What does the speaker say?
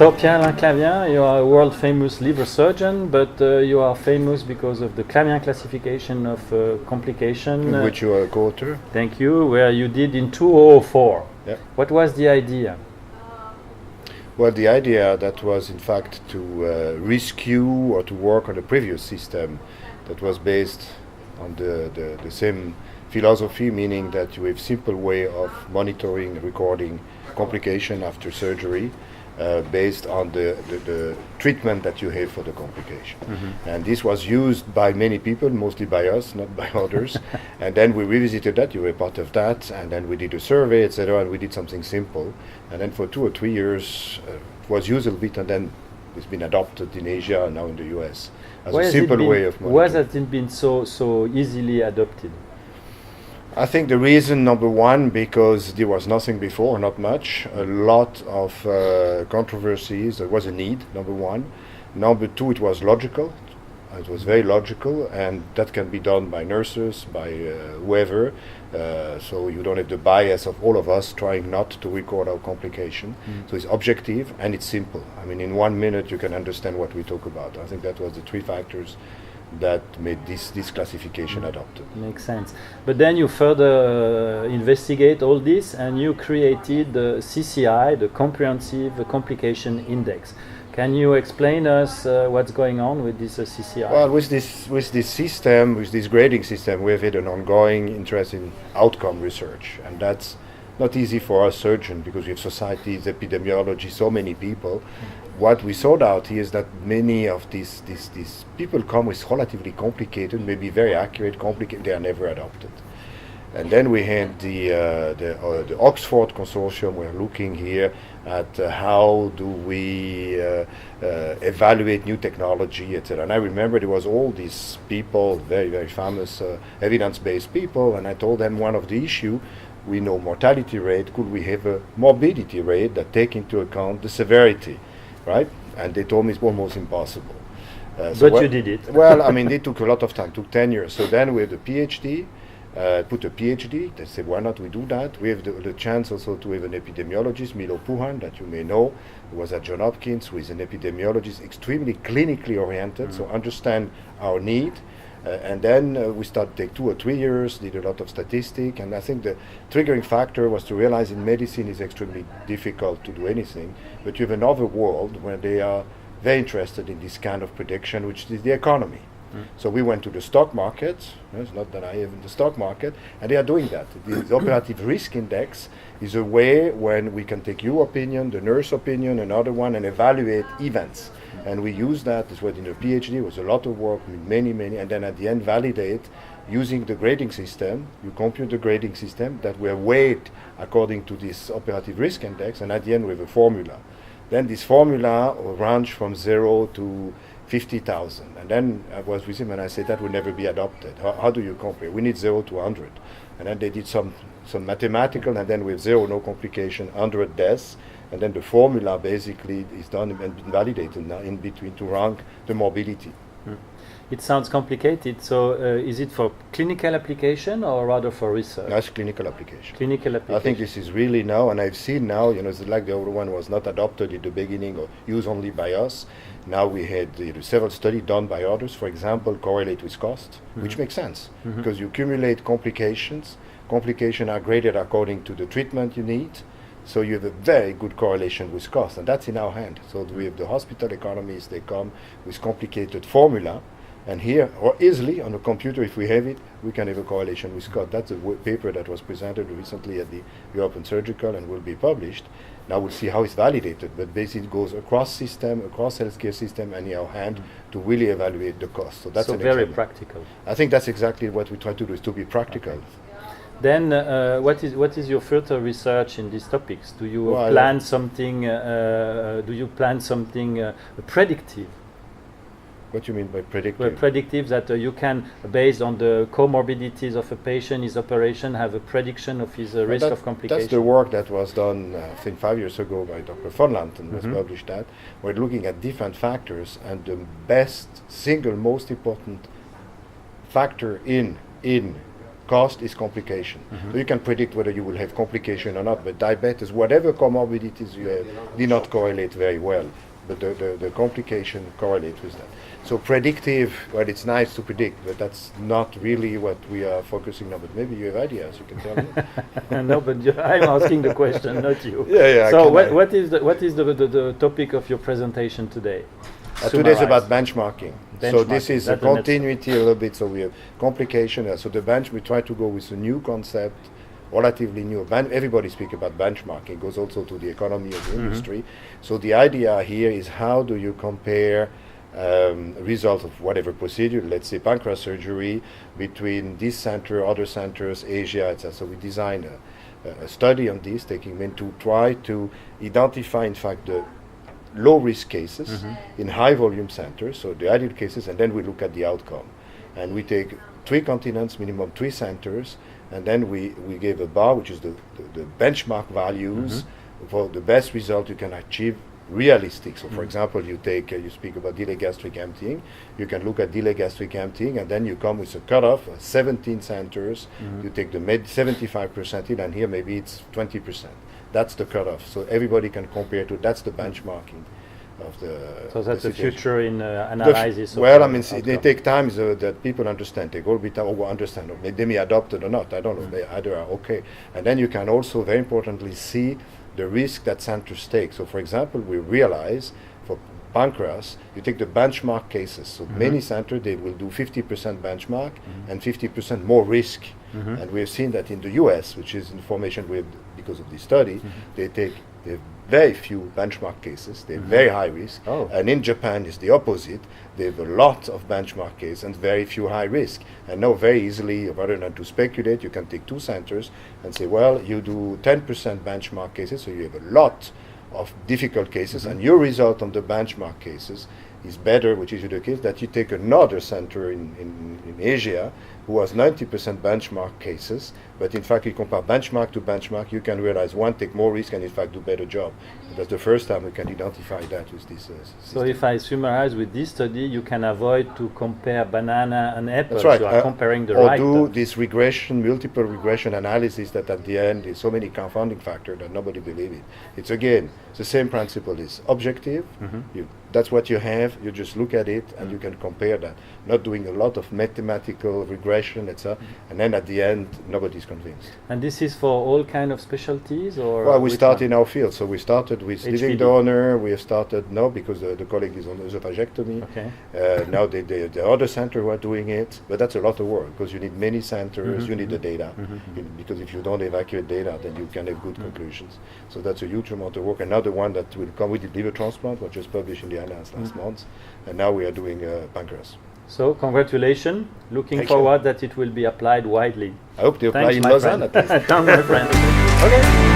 So Pierre Clavien, you are a world famous liver surgeon, but you are famous because of the Clavien classification of complication. In which you are a co-author. Thank you, where you did in 2004. Yeah. What was the idea? Well, the idea that was in fact to rescue or to work on a previous system that was based on the same philosophy, meaning that you have simple way of monitoring, recording complication after surgery based on the treatment that you have for the complication. Mm-hmm. And this was used by many people, mostly by us, not by others. And then we revisited that, you were part of that, and then we did a survey, etc., and we did something simple. And then for 2 or 3 years it was used a bit, and then it's been adopted in Asia and now in the US as a simple way of monitoring. Why has it been so easily adopted? I think the reason, number one, because there was nothing before, not much, a lot of controversies, there was a need, number one. Number two, it was logical, it was very logical, and that can be done by nurses, by whoever, so you don't have the bias of all of us trying not to record our complication. So it's objective and it's simple. I mean, in 1 minute you can understand what we talk about. I think that was the 3 factors that made this classification adopted. Makes sense. But then you further investigate all this and you created the CCI, the Comprehensive Complication Index. Can you explain us what's going on with this CCI? Well, with this system, with this grading system, we've had an ongoing interest in outcome research, and that's not easy for us surgeons because we have societies, epidemiology, so many people. What we sought out here is that many of these people come with relatively complicated, maybe very accurate, complicated, they are never adopted. And then we had the Oxford consortium. We're looking here at how do we evaluate new technology, etc. And I remember there was all these people, very, very famous evidence-based people, and I told them one of the issue, we know mortality rate, could we have a morbidity rate that take into account the severity, right? And they told me it's almost impossible. But you did it. Well, I mean, it took a lot of time, took 10 years. So then we had a PhD, put a PhD, they said, why not we do that? We have the chance also to have an epidemiologist, Milo Puhan, that you may know, who was at Johns Hopkins, who is an epidemiologist, extremely clinically oriented, so understand our need. And then we started to take 2 or 3 years, did a lot of statistics, and I think the triggering factor was to realize in medicine it's extremely difficult to do anything, but you have another world where they are very interested in this kind of prediction, which is the economy. So we went to the stock market, it's not that I have in the stock market, and they are doing that. The operative risk index is a way when we can take your opinion, the nurse opinion, another one, and evaluate events. And we use that, this was in the PhD, it was a lot of work with many, and then at the end validate using the grading system. You compute the grading system that we weighed according to this operative risk index, and at the end we have a formula. Then this formula range from 0 to 50,000. And then I was with him and I said that will never be adopted. How do you compare? We need 0 to 100. And then they did some mathematical, and then with 0, no complication, 100 deaths. And then the formula basically is done and been validated now in between to rank the morbidity. It sounds complicated. So is it for clinical application or rather for research? That's clinical application. Clinical application. I think this is really now, and I've seen now, you know, it's like the other one was not adopted in the beginning or used only by us. Now we had several studies done by others, for example, correlate with cost, which makes sense because you accumulate complications. Complications are graded according to the treatment you need. So you have a very good correlation with cost, and that's in our hand. So we have the hospital economies, they come with complicated formula, and here, or easily on a computer, if we have it, we can have a correlation with cost. That's a paper that was presented recently at the European Surgical and will be published. Now we'll see how it's validated, but basically it goes across system, across healthcare system, and in our hand to really evaluate the cost. So that's so very practical. I think that's exactly what we try to do, is to be practical. Okay. Then, what is your further research in these topics? Do you plan something? Do you plan something predictive? What do you mean by predictive? Well, predictive that you can, based on the comorbidities of a patient, his operation, have a prediction of his risk of complication. That's the work that was done, I think 5 years ago by Dr. von Lanten was published that. We're looking at different factors, and the single most important factor in cost is complication. So you can predict whether you will have complication or not, but diabetes, whatever comorbidities you have, did not correlate very well. But the complication correlate with that. So predictive, well, it's nice to predict, but that's not really what we are focusing on. But maybe you have ideas, you can tell me. No, but I'm asking the question, not you. Yeah. So what is the topic of your presentation today? Today is about benchmarking. So this Benchmarking, is a that's the next continuity a little bit. So we have complication. So the bench, we try to go with a new concept, relatively new. Everybody speaks about benchmarking. It goes also to the economy of the industry. So the idea here is how do you compare results of whatever procedure, let's say pancreas surgery, between this center, other centers, Asia, etc. So we designed a study on this, taking them to try to identify, in fact, the low-risk cases in high-volume centers, so the ideal cases, and then we look at the outcome. And we take 3 continents, minimum 3 centers, and then we give a bar, which is the benchmark values for the best result you can achieve realistic. So for example, you speak about delayed gastric emptying, you can look at delayed gastric emptying, and then you come with a cutoff of 17 centers, you take the 75% in, and here maybe it's 20%. That's the cutoff. So everybody can compare to, that's the benchmarking of the. So that's the situation. future in analysis. Well, I mean, they take time that people understand. They go bit understand. Or they may adopt it or not. I don't know. They either are okay. And then you can also, very importantly, see the risk that centers take. So, for example, we realize for pancreas, you take the benchmark cases. So many centers, they will do 50% benchmark and 50% more risk. And we have seen that in the US, which is information we have because of this study, they have very few benchmark cases. They have very high risk. And in Japan, it's the opposite. They have a lot of benchmark cases and very few high risk. And now very easily, rather than to speculate, you can take 2 centers and say, well, you do 10% benchmark cases, so you have a lot of difficult cases, and your result on the benchmark cases is better, which is the case that you take another center in Asia who has 90% benchmark cases, but in fact you compare benchmark to benchmark, you can realize one take more risk and in fact do better job. And that's the first time we can identify that with this system. So if I summarize with this study, you can avoid to compare banana and apple. That's right. You are comparing the or right. do this regression, multiple regression analysis that at the end is so many confounding factors that nobody believes it. It's again, the same principle is objective. That's what you have, you just look at it and you can compare that. Not doing a lot of mathematical regression, etc. And then at the end, nobody's convinced. And this is for all kind of specialties? Or well, we start in our field. So we started with HPD. living donor. We have started now because the colleague is on esophagectomy. Okay. Now the other center who are doing it. But that's a lot of work because you need many centers, you need the data. Because if you don't evacuate data, then you can have good conclusions. So that's a huge amount of work. Another one that will come with the liver transplant, was just published in the Alain last month. And now we are doing pancreas. So congratulations. Looking Thank forward that it will be applied widely. I hope they apply Thanks, in my Lausanne friend. at least. Thanks, my friend. Okay.